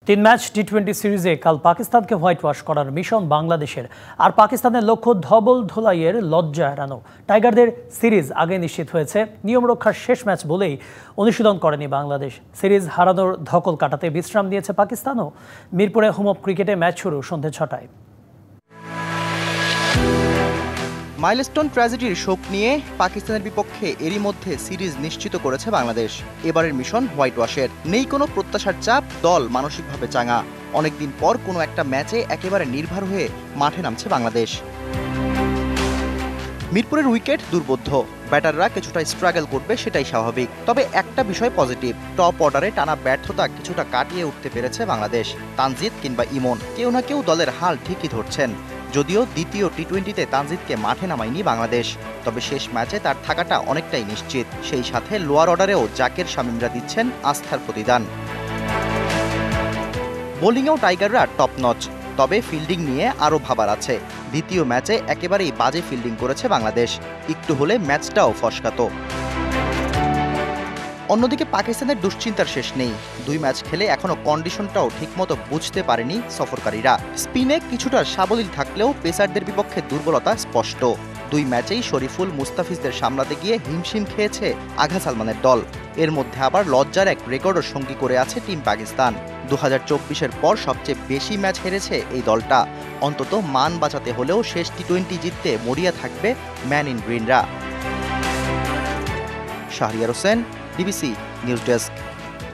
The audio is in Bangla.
তিন ম্যাচ টি-20 সিরিজে কাল পাকিস্তানকে হোয়াইট ওয়াশ করার মিশন বাংলাদেশের। আর পাকিস্তানের লক্ষ্য ধবল ধোলাইয়ের লজ্জা এড়ানো। টাইগারদের সিরিজ আগে নিশ্চিত হয়েছে। নিয়ম রক্ষার শেষ ম্যাচ বলেই অনুশীলন করেনি বাংলাদেশ। সিরিজ হারানোর ধকল কাটাতে বিশ্রাম নিয়েছে পাকিস্তানও। মিরপুরে হোম অফ ক্রিকেটে ম্যাচ শুরু সন্ধ্যে 6টায়। মাইলস্টোন ট্র্যাজেডির শোক নিয়ে পাকিস্তানের বিপক্ষে এরই মধ্যে সিরিজ নিশ্চিত করেছে বাংলাদেশ। এবারের মিশন হোয়াইট ওয়াশের। নেই কোনো প্রত্যাশার চাপ, দল মানসিকভাবে চাঙা। অনেকদিন পর কোনো একটা ম্যাচে একেবারে নির্ভর হয়ে মাঠে নামছে বাংলাদেশ। মিরপুরের উইকেট দুর্বোধ্য, ব্যাটাররা কিছুটা স্ট্রাগল করবে সেটাই স্বাভাবিক। তবে একটা বিষয় পজিটিভ, টপ অর্ডারে টানা ব্যর্থতা কিছুটা কাটিয়ে উঠতে পেরেছে বাংলাদেশ। তানজিদ কিংবা ইমন কেউ না কেউ দলের হাল ঠিকই ধরছেন। যদিও দ্বিতীয় টি-20তে তানজিদকে মাঠে নামায়নি বাংলাদেশ, তবে শেষ ম্যাচে তার থাকাটা অনেকটাই নিশ্চিত। সেই সাথে লোয়ার অর্ডারেও জাকের শামীমরা দিচ্ছেন আস্থার প্রতিদান। বোলিংয়েও টাইগাররা টপ নচ, তবে ফিল্ডিং নিয়ে আরও ভাবার আছে। দ্বিতীয় ম্যাচে একেবারেই বাজে ফিল্ডিং করেছে বাংলাদেশ, একটু হলে ম্যাচটাও ফসকাত। অন্যদিকে পাকিস্তানের দুশ্চিন্তার শেষ নেই। দুই ম্যাচ খেলে এখনও কন্ডিশনটাও ঠিকমতো বুঝতে পারেনি সফরকারীরা। স্পিনে কিছুটা সাবলীল থাকলেও পেসারদের বিপক্ষে দুর্বলতা স্পষ্ট। দুই ম্যাচেই শরীফুল মুস্তাফিজদের সামলাতে গিয়ে হিমশিম খেয়েছে আগা সালমানের দল। এর মধ্যে আবার লজ্জার এক রেকর্ডও সঙ্গী করে আছে টিম পাকিস্তান। 2024-এর পর সবচেয়ে বেশি ম্যাচ হেরেছে এই দলটা। অন্তত মান বাঁচাতে হলেও শেষ টি-20 জিততে মরিয়া থাকবে ম্যান ইন গ্রিনরা। Shahriar Hossain, DBC news desk.